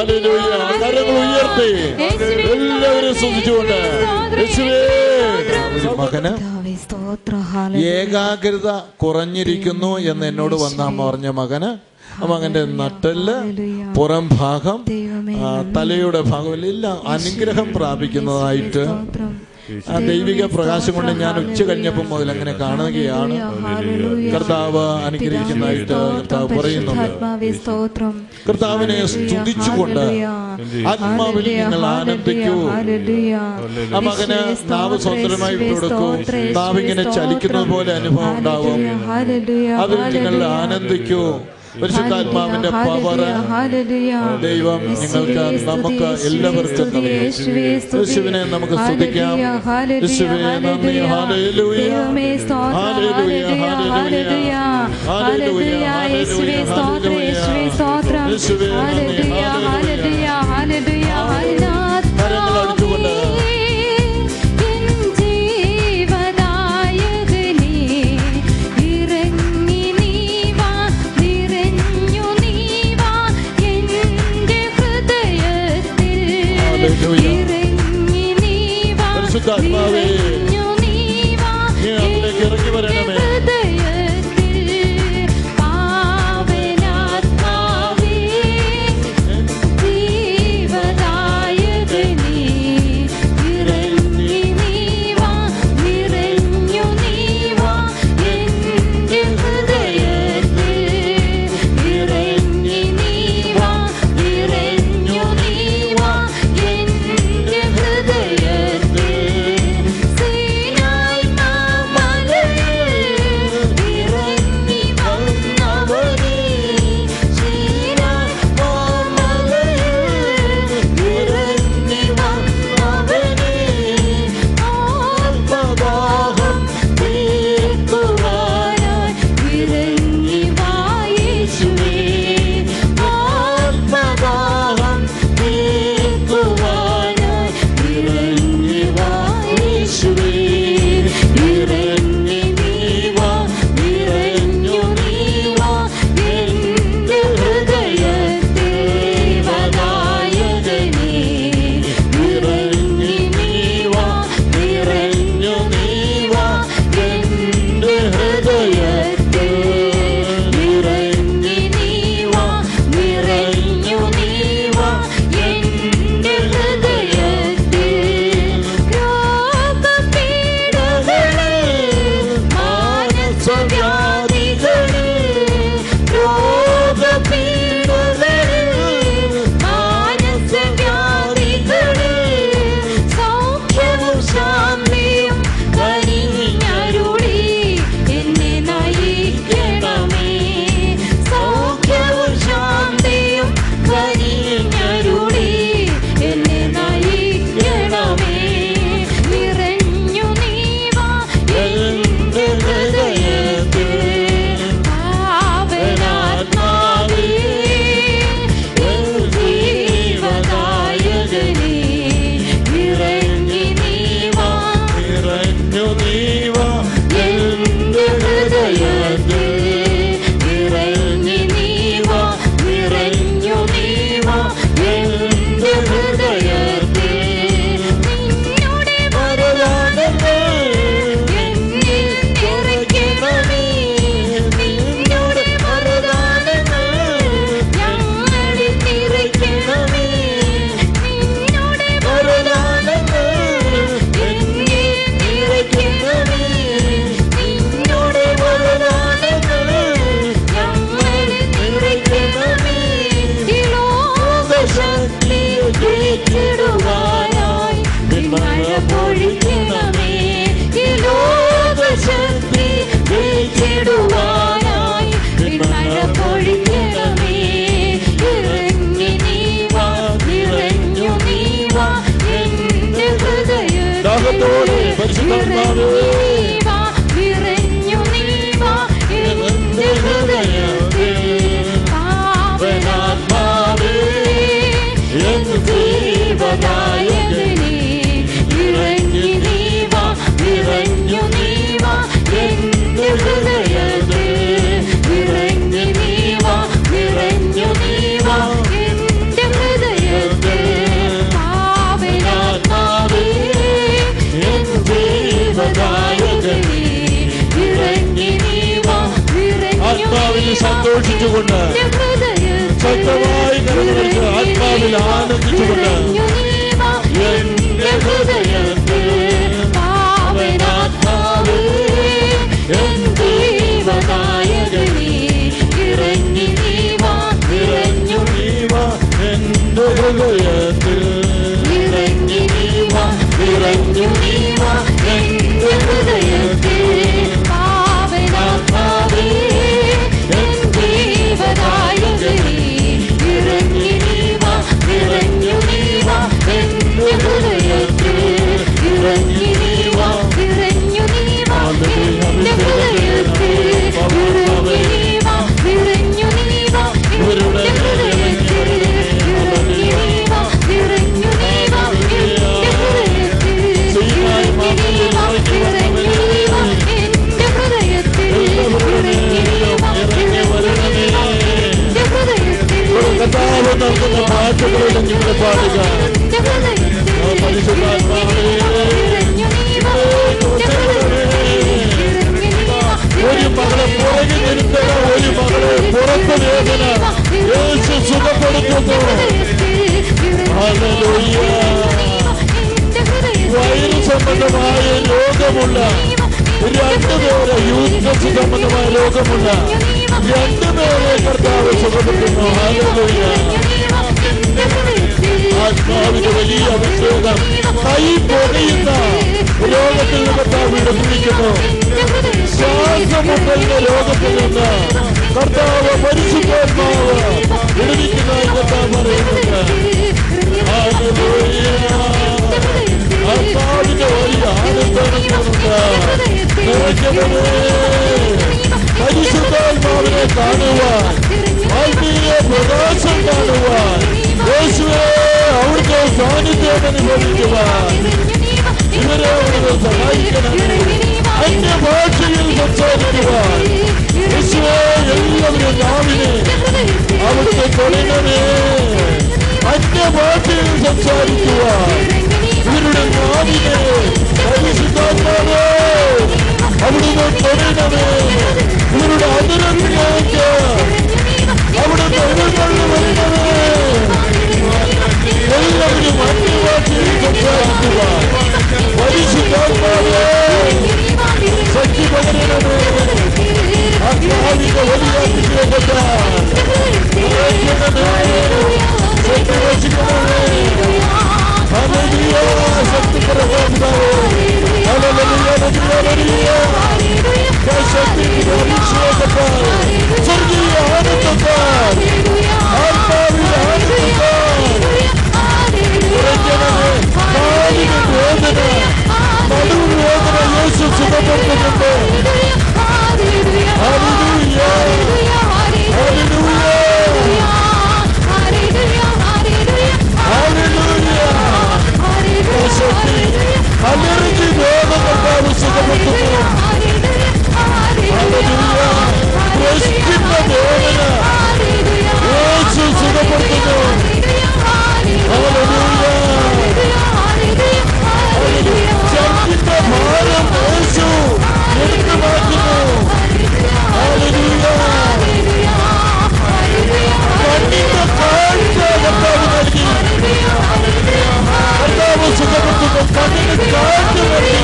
Hallelujah. കരങ്ങൾ ഉയർത്തി എല്ലാവരും സ്തുതിച്ചുകൊണ്ട് മകന് ഏകാഗ്രത കുറഞ്ഞിരിക്കുന്നു എന്ന് എന്നോട് വന്ന അമ്മ പറഞ്ഞ മകന് മകന്റെ നട്ടെല്ല്, പുറം ഭാഗം, തലയുടെ ഭാഗം എല്ലാം അനുഗ്രഹം പ്രാപിക്കുന്നതായിട്ട് ആ ദൈവിക പ്രകാശം കൊണ്ട് ഞാൻ ഉച്ച കഴിഞ്ഞപ്പോൾ മുതൽ അങ്ങനെ കാണുകയാണ്. കർത്താവ് അനുഗ്രഹിക്കുന്നതായിട്ട് കർത്താവ് പറയുന്നുണ്ട്. കർത്താവിനെ സ്തുതിച്ചുകൊണ്ട് ആത്മാവിൽ നിങ്ങൾ ആനന്ദിക്കൂ. ആ മകന് നാവ് സ്വതന്ത്രമായി വിട്ടുകൊടുക്കൂ. നാവിങ്ങനെ ചലിക്കുന്നത് പോലെ അനുഭവം ഉണ്ടാവും. അതിൽ നിങ്ങൾ ആനന്ദിക്കൂ. പരിശുദ്ധാത്മാവിന്റെ പവർ ദൈവം നിങ്ങൾക്ക് നമുക്ക് എല്ലാവർക്കും യേശുവിനെ നമുക്ക് സ്തുതിക്കാം. യേശുവേ നന്ദി. ഹല്ലേലൂയ ഹല്ലേലൂയ ഹല്ലേലൂയ ഹല്ലേലൂയ യേശുവേ സ്തോത്രം യേശുവേ സ്തോത്രം ഹല്ലേലൂയ ഹല്ലേലൂയ ഹല്ലേലൂയ ഹല്ലേലൂയ. പരിശുദ്ധാത്മാവേ നീ അതിലേക്ക് ഇറങ്ങി വരണമേ. ശക്തമായി കരമടിച്ച് ആത്മാവിൽ ആനന്ദിച്ചുകൊണ്ട് എന്റെ ഹൃദയത്തിൽ പാവനാത്മാവേ എൻ ദൈവനായകനേ ഇറങ്ങി നീ വാ നിറഞ്ഞു നീ വാ എന്റെ ഹൃദയത്തിൽ ഇറങ്ങി നീ വാ നിറഞ്ഞു നീ വാ എന്റെ ഹൃദയത്തിൽ പാവനാത്മാവേ എൻ ദൈവനായകനേ ഇറങ്ങി നീ വാ നിറഞ്ഞു നീ വാ എന്റെ ഹൃദയത്തിൽ ഇറങ്ങി നീ വാ നിറഞ്ഞു നീ വാ എന്റെ ഹൃദയത്തിൽ ഇറങ്ങി നീ വാ നിറഞ്ഞു നീ വാ എന്റെ ഹൃദയത്തിൽ ഇറങ്ങി നീ വാ നിറഞ്ഞു നീ വാ എന്റെ ഹൃദയത്തിൽ ഇറങ്ങി നീ വാ നിറഞ്ഞു നീ വാ എന്റെ ഹൃദയത്തിൽ ഇറങ്ങി നീ വാ നിറഞ്ഞു നീ വാ എന്റെ ഹൃദയത്തിൽ കർത്താവ് നൽകുന്ന പാട്ടുകളുടെ നിങ്ങൾ പാടുക. ഒരു മകളെ പുറകെ നിർത്തുക, ഒരു മകളെ പുറത്ത് വേദന യേശു സുഖപ്പെടുത്തുന്നു. ഹല്ലേലൂയ. വയറു സംബന്ധമായ രോഗമുള്ള രണ്ടുപേരെ, യൂട്രസ് സംബന്ധമായ രോഗമുള്ള രണ്ടുപേരെ കർത്താവ് സുഖപ്പെടുത്തുന്നു. ഹല്ലേലൂയ. ആത്മാവിന്റെ വലിയ അഭിഷേകം കൈ പൊടിയുന്ന രോഗത്തിൽ നിന്ന് കർത്താവ് വിടുവിക്കുന്നു. ശ്വാസമുട്ടലിന്റെ രോഗത്തിൽ നിന്ന് കർത്താവ് പരിശുദ്ധാത്മാവ് വിടുവിക്കുന്നതായി കർത്താവ് പറയുന്നുണ്ട്. ആത്മാവിന്റെ വലിയ ആനന്ദമുണ്ട്. പരിശുദ്ധാത്മാവിനെ കാണുവാൻ, ആത്മീയ പ്രകാശം കാണുവാൻ, യേശുവേ അവിടുത്തെ സാന്നിധ്യം അനുഭവിക്കുവാൻ ഇവരെ അവിടുന്ന് സഹായിക്കണമേ. അന്യഭാഷയിൽ സംസാരിക്കുവാൻ യേശുവേ എല്ലാവരും നാവിനെ അവിടുത്തെ കൊള്ളണമേ. അന്യഭാഷയിൽ സംസാരിക്കുവാൻ ഇവരുടെ നാവിനെ പരിശുദ്ധാത്മാവേ അവിടുന്ന് കൊള്ളണമേ. ഇവരുടെ അതിരത്തിലേക്ക് അവിടുന്ന് എഴുന്നള്ളി വരണമേ. എല്ലാവരും അന്യഭാഷയിൽ സംസാരിക്കുവാൻ പരിശുദ്ധാത്മാവേ ശക്തി പകരണമേ. ആത്മാവിന്റെ വലിയ അഭിഷേകത്താൽ ശക്തി വസിക്കണമേ. ഹല്ലേലൂയ. ശക്തി പ്രകാശിതാവേ. ഹല്ലേലൂയ. ഹല്ലേലൂയ. ശക്തിയുടെ അഭിഷേകത്താൽ, സ്വർഗീയ ആനന്ദത്താൽ, ആത്മാവിന്റെ ആനന്ദത്താൽ ഉറയ്ക്കണമേ. കാലിന് വേദന, നടുവ് വേദന യേശു സുഖപ്പെടുത്തുന്നുണ്ട്. ഹല്ലേലൂയ. ഹല്ലേലൂയ. ഹല്ലേലൂയ. ശക്തി അലർജി രോഗം കർത്താവ് സുഖപ്പെടുത്തുന്നു. ഹല്ലേലൂയ. ബ്രസ്റ്റിന്റെ വേദന യേശു സുഖപ്പെടുത്തുന്നു. ഹല്ലേലൂയ. ചർച്ചിന്റെ ഭാരം യേശു എടുത്തു മാറ്റുന്നു. ഹല്ലേലൂയ. കണ്ണിന്റെ കാഴ്ച കർത്താവ് നൽകി. കർത്താവ് സുഖപ്പെടുത്തുന്നു. കണ്ണിന് കാഴ്ച നൽകി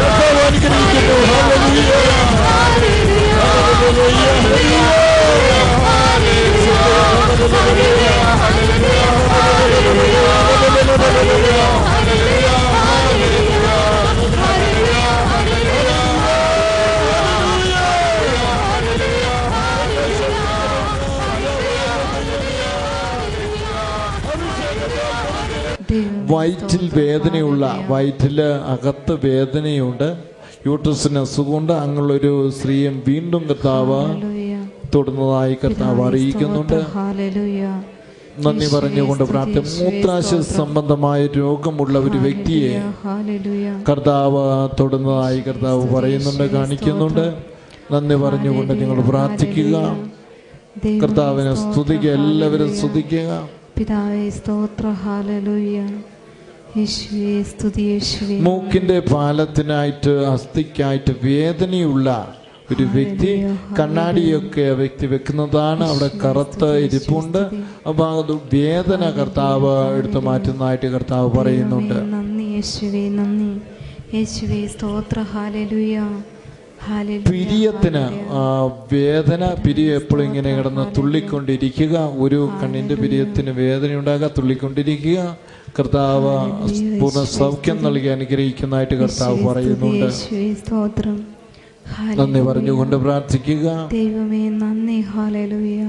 കർത്താവ് അനുഗ്രഹിക്കുന്നു. ഹല്ലേലൂയ. വയറ്റിൽ വേദനയുള്ള, വയറ്റില് അകത്ത് വേദനയുണ്ട്, യൂട്രസിന് അസുഖമുണ്ട്, അങ്ങനെയുള്ളൊരു സ്ത്രീയും വീണ്ടും കർത്താവ് തൊടുന്നതായി കർത്താവ് അറിയിക്കുന്നുണ്ട്. നന്ദി പറഞ്ഞുകൊണ്ട് പ്രാർത്ഥന. മൂത്രാശയ സംബന്ധമായ രോഗമുള്ള ഒരു വ്യക്തിയെ കർത്താവ് തൊടുന്നതായി കർത്താവ് പറയുന്നുണ്ട്, കാണിക്കുന്നുണ്ട്. നന്ദി പറഞ്ഞുകൊണ്ട് നിങ്ങൾ പ്രാർത്ഥിക്കുക. കർത്താവിനെ സ്തുതിക്കുക. എല്ലാവരും സ്തുതിക്കുക. പിതാവേ സ്തോത്രം. ഹല്ലേലൂയ. യേശുവേ സ്തുതി. യേശുവേ. മൂക്കിന്റെ പാലത്തിനായിട്ട്, അസ്ഥിക്കായിട്ട് വേദനയുള്ള ഒരു വ്യക്തി കണ്ണാടിയൊക്കെ വ്യക്തി വെക്കുന്നതാണ്. അവിടെ കറുത്ത ഇരിപ്പുണ്ട്. അപ്പൊ അത് വേദന കർത്താവ് എടുത്തു മാറ്റുന്നതായിട്ട് കർത്താവ് പറയുന്നുണ്ട്. നന്ദി യേശുവേ, നന്ദി യേശുവേ, സ്തോത്ര. Hallelujah, hallelujah. പിരിയത്തിന് വേദന, പിരിയ എപ്പോഴും ഇങ്ങനെ കിടന്ന് തുള്ളിക്കൊണ്ടിരിക്കുക. ഒരു കണ്ണിന്റെ പിരിയത്തിന് വേദന ഉണ്ടാകുക, തുള്ളിക്കൊണ്ടിരിക്കുക. കർത്താവ് പൂർണ്ണ സൗഖ്യം നൽകി അനുഗ്രഹിക്കുന്നതായിട്ട് കർത്താവ് പറയുന്നുണ്ട്. നന്ദി പറഞ്ഞുകൊണ്ട് പ്രാർത്ഥിക്കുക. ദൈവമേ നന്ദി. ഹല്ലേലൂയ.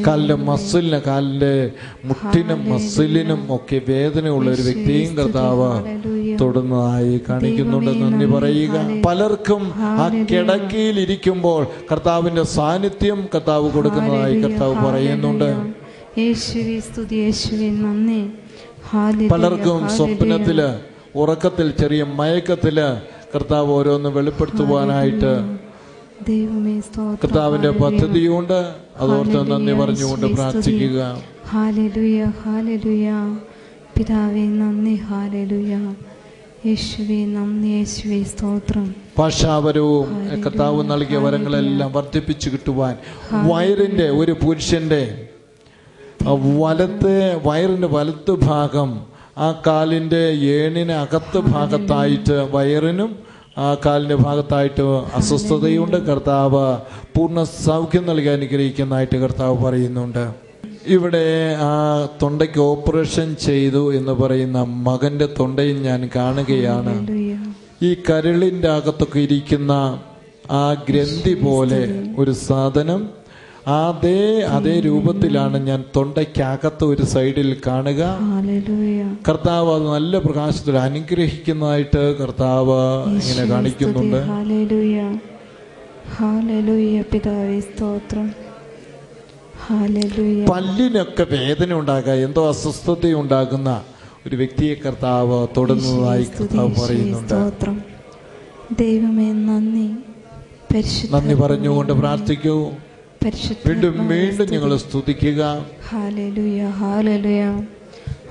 കാലിന്റെ മസിലിന്, കാലിന്റെ മുട്ടിനും മസിലിനും ഒക്കെ വേദനയുള്ള ഒരു വ്യക്തിയും കർത്താവ് തൊടുന്നതായി കാണിക്കുന്നുണ്ട്. നന്ദി പറയുക. പലർക്കും ആ കിടക്കയിൽ ഇരിക്കുമ്പോൾ കർത്താവിന്റെ സാന്നിധ്യം കർത്താവ് കൊടുക്കുന്നതായി കർത്താവ് പറയുന്നുണ്ട്. യേശുവേ സ്തുതി, യേശുവേ നന്ദി. പലർക്കും സ്വപ്നത്തില്, ഉറക്കത്തിൽ, ചെറിയ മയക്കത്തില് കർത്താവ് ഓരോന്ന് വെളിപ്പെടുത്തുവാനായിട്ട് കർത്താവിന്റെ പദ്ധതിയുണ്ട്. അതോർത്ത് നന്ദി പറഞ്ഞുകൊണ്ട് പ്രാർത്ഥിക്കുക. Hallelujah, hallelujah. പിതാവേ നന്ദി. ഹല്ലേലൂയ. യേശുവേ നന്ദി, യേശുവേ സ്തോത്രം. ഭാഷാപരവും കർത്താവ് നൽകിയ വരങ്ങളെല്ലാം വർദ്ധിപ്പിച്ചു കിട്ടുവാൻ വയറിന്റെ, ഒരു പുരുഷന്റെ വയറിന്റെ വലത്ത് ഭാഗം, ആ കാലിന്റെ ഏണിന് അകത്ത് ഭാഗത്തായിട്ട്, വയറിനും ആ കാലിന്റെ ഭാഗത്തായിട്ട് അസ്വസ്ഥതയുണ്ട്. കർത്താവ് പൂർണ്ണ സൗഖ്യം നൽകി അനുഗ്രഹിക്കുന്നതായിട്ട് കർത്താവ് പറയുന്നുണ്ട്. ഇവിടെ ആ തൊണ്ടയ്ക്ക് ഓപ്പറേഷൻ ചെയ്തു എന്ന് പറയുന്ന മകന്റെ തൊണ്ടയിൽ ഞാൻ കാണുകയാണ്. ഈ കരളിന്റെ അകത്തൊക്കെ ഇരിക്കുന്ന ആ ഗ്രന്ഥി പോലെ ഒരു സാധനം, അതേ രൂപത്തിലാണ് ഞാൻ തൊണ്ടയ്ക്കകത്ത് ഒരു സൈഡിൽ കാണുക. കർത്താവ് അത് നല്ല പ്രകാശത്തിൽ അനുഗ്രഹിക്കുന്നതായിട്ട് കർത്താവ് ഇങ്ങനെ കാണിക്കുന്നുണ്ട്. പല്ലിനൊക്കെ വേദന ഉണ്ടാകുക, എന്തോ അസ്വസ്ഥതയുണ്ടാകുന്ന ഒരു വ്യക്തിയെ കർത്താവ് തൊടുന്നതായി കർത്താവ് പറയുന്നുണ്ട്. ദൈവമേ നന്ദി. നന്ദി പറഞ്ഞുകൊണ്ട് പ്രാർത്ഥിക്കൂ. വീണ്ടും വീണ്ടും ഞങ്ങൾ സ്തുതിക്കുക. ഹല്ലേലൂയ, ഹല്ലേലൂയ,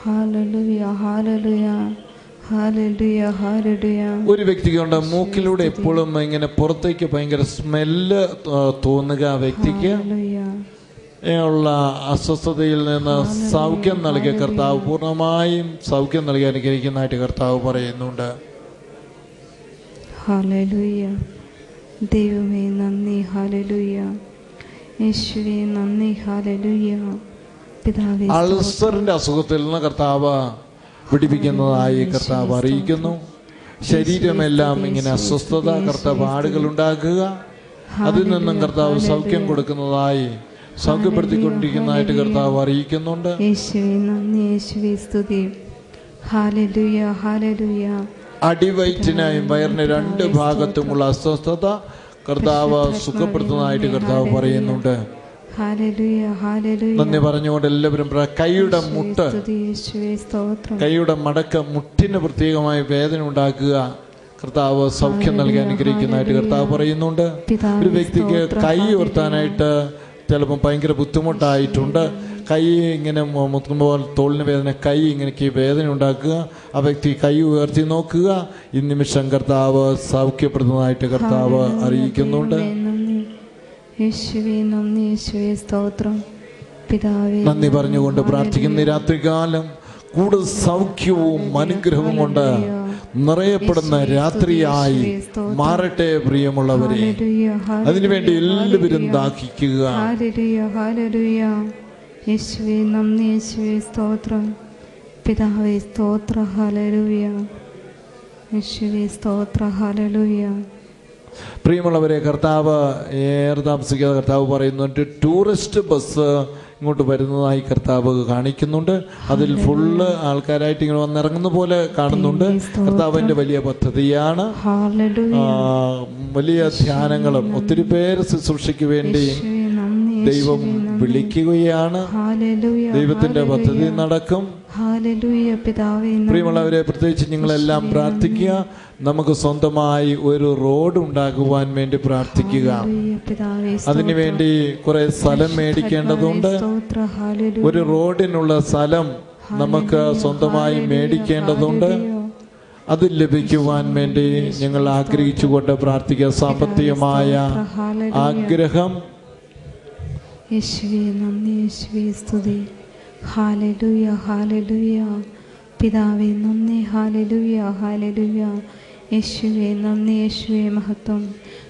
ഹല്ലേലൂയ, ഹല്ലേലൂയ, ഹല്ലേലൂയ, ഹല്ലേലൂയ. ഒരു വ്യക്തിക്കുണ്ട് മൂക്കിലൂടെ എപ്പോഴും ഇങ്ങനെ പുറത്തേക്ക് ഭയങ്കര സ്മെല്ല് തോന്നുക. വ്യക്തിക്ക് ഉള്ള അസ്വസ്ഥതയിൽ നിന്ന് സൗഖ്യം നൽകിയ കർത്താവ് പൂർണ്ണമായും സൗഖ്യം നൽകി അനുഗ്രഹിക്കുന്നതായിട്ട് കർത്താവ് പറയുന്നുണ്ട്. ഹല്ലേലൂയ. ദൈവമേ നന്ദി. ഹല്ലേലൂയ. യേശുവേ നന്ദി. ഹല്ലേലൂയ. പിതാവേ അൾസറിന്റെ അസുഖത്തിൽ നിന്ന് കർത്താവ് പിടിപ്പിക്കുന്നതായി കർത്താവ് അറിയിക്കുന്നു. ശരീരമെല്ലാം ഇങ്ങനെ അസ്വസ്ഥത, കർത്താപാടുകൾ ഉണ്ടാക്കുക, അതിൽ നിന്നും കർത്താവ് സൗഖ്യം കൊടുക്കുന്നതായി, സൗഖ്യപ്പെടുത്തിക്കൊണ്ടിരിക്കുന്നതായിട്ട് കർത്താവ് അറിയിക്കുന്നുണ്ട്. യേശുവേ നന്ദി. യേശുവേ സ്തുതി. Hallelujah, hallelujah. അടിവയറ്റിനായും വയറിന് രണ്ട് ഭാഗത്തുമുള്ള അസ്വസ്ഥത കർത്താവ് സുഖപ്പെടുത്തുന്നതായിട്ട് കർത്താവ് പറയുന്നുണ്ട്. നന്ദി പറഞ്ഞുകൊണ്ട് എല്ലാവരും കൈയുടെ മുട്ട്, കൈയുടെ മടക്ക്, മുട്ടിന് പ്രത്യേകമായ വേദന ഉണ്ടാക്കുക, കർത്താവ് സൗഖ്യം നൽകി അനുഗ്രഹിക്കുന്നതായിട്ട് കർത്താവ് പറയുന്നുണ്ട്. ഒരു വ്യക്തിക്ക് കൈ ഉയർത്താനായിട്ട് ചിലപ്പോൾ ഭയങ്കര ബുദ്ധിമുട്ടായിട്ടുണ്ട്. കൈ ഇങ്ങനെ മുത്തുമ്പോൾ തോളിന് വേദന, കൈ ഇങ്ങനെ വേദന ഉണ്ടാക്കുക. ആ വ്യക്തി കൈ ഉയർത്തി നോക്കുക. ഈ നിമിഷം കർത്താവ് സൗഖ്യപ്പെടുന്നതായിട്ട് കർത്താവ് അറിയിക്കുന്നുണ്ട്. നന്ദി പറഞ്ഞുകൊണ്ട് പ്രാർത്ഥിക്കുന്ന രാത്രികാലം കൂടുതൽ സൗഖ്യവും അനുഗ്രഹവും കൊണ്ട് നിറയപ്പെടുന്ന രാത്രിയായി മാറട്ടെ പ്രിയമുള്ളവരെ. അതിനുവേണ്ടി എല്ലാവരും ദാഹിക്കുക. യേശുവേ നന്ദി. യേശുവേ സ്തോത്രം. പിതാവേ സ്തോത്ര. ഹല്ലേലൂയ. യേശുവേ സ്തോത്ര. ഹല്ലേലൂയ. പ്രിയമുള്ളവരെ, കർത്താവ് ഏറെ താമസിക്കാതെ കർത്താവ് പറയുന്നുണ്ട്, ടൂറിസ്റ്റ് ബസ് ഇങ്ങോട്ട് വരുന്നതായി കർത്താവ് കാണിക്കുന്നുണ്ട്. അതിൽ ഫുള്ള് ആൾക്കാരായിട്ട് ഇങ്ങനെ വന്നിറങ്ങുന്ന പോലെ കാണുന്നുണ്ട്. കർത്താവിന്റെ വലിയ പദ്ധതിയാണ്. വലിയ ധ്യാനങ്ങളും ഒത്തിരി പേര് ശുശ്രൂഷയ്ക്ക് വേണ്ടി ദൈവം വിളിക്കുകയാണ്. ദൈവത്തിന്റെ പദ്ധതി നടക്കും. പ്രിയമുള്ളവരെ, പ്രത്യേകിച്ച് നിങ്ങളെല്ലാം പ്രാർത്ഥിക്കുക. നമുക്ക് സ്വന്തമായി ഒരു റോഡ് ഉണ്ടാകുവാൻ വേണ്ടി പ്രാർത്ഥിക്കുക. അതിനുവേണ്ടി കുറെ സ്ഥലം മേടിക്കേണ്ടതുണ്ട്. ഒരു റോഡിനുള്ള സ്ഥലം നമുക്ക് സ്വന്തമായി മേടിക്കേണ്ടതുണ്ട്. അത് ലഭിക്കുവാൻ വേണ്ടി ഞങ്ങൾ ആഗ്രഹിച്ചുകൊണ്ട് പ്രാർത്ഥിക്കുക. സാമ്പത്തികമായ ആഗ്രഹം. യേശുവേ നന്ദി, യേശുവേ സ്തുതി. Hallelujah, hallelujah. പിതാവേ നന്ദി, ഹല്ലേലൂയ, ഹല്ലേലൂയ. യേശുവേ നന്ദി, യേശുവേ മഹത്വം.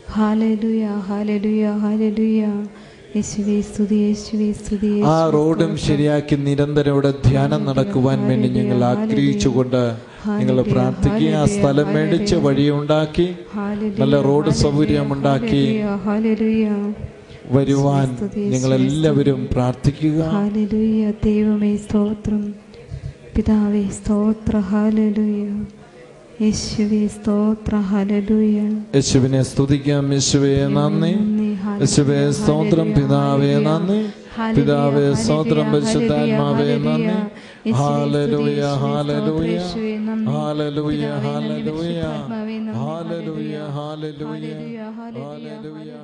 ഹല്ലേലൂയ, ഹല്ലേലൂയ, ഹല്ലേലൂയ. യേശുവേ സ്തുതി, യേശുവേ സ്തുതി. ആ റോഡും ശരിയാക്കി നിരന്തരം ഇവിടെ ധ്യാനം നടക്കുവാൻ വേണ്ടി ഞങ്ങൾ ആഗ്രഹിച്ചുകൊണ്ട് നിങ്ങൾ പ്രാർത്ഥിക്കുക. ആ സ്ഥലം മേടിച്ച് വഴിയുണ്ടാക്കി നല്ല റോഡ് സൗകര്യമുണ്ടാക്കി വരുവാൻ ഞങ്ങളെല്ലാവരും പ്രാർത്ഥിക്കുക. ഹല്ലേലൂയ. ദൈവമേ സ്തോത്രം, പിതാവേ സ്തോത്ര. ഹല്ലേലൂയ. യേശുവേ സ്തോത്ര. ഹല്ലേലൂയ. യേശുവിനെ സ്തുതിക്കാം. യേശുവേ നന്ദി, യേശുവേ സ്തോത്രം. പിതാവേ നന്ദി, പിതാവേ സ്തോത്രം. പരിശുദ്ധാത്മാവേ നന്ദി. ഹല്ലേലൂയ, ഹല്ലേലൂയ, ഹല്ലേലൂയ, ഹല്ലേലൂയ, ഹല്ലേലൂയ, ഹല്ലേലൂയ, ഹല്ലേലൂയ, ഹല്ലേലൂയ.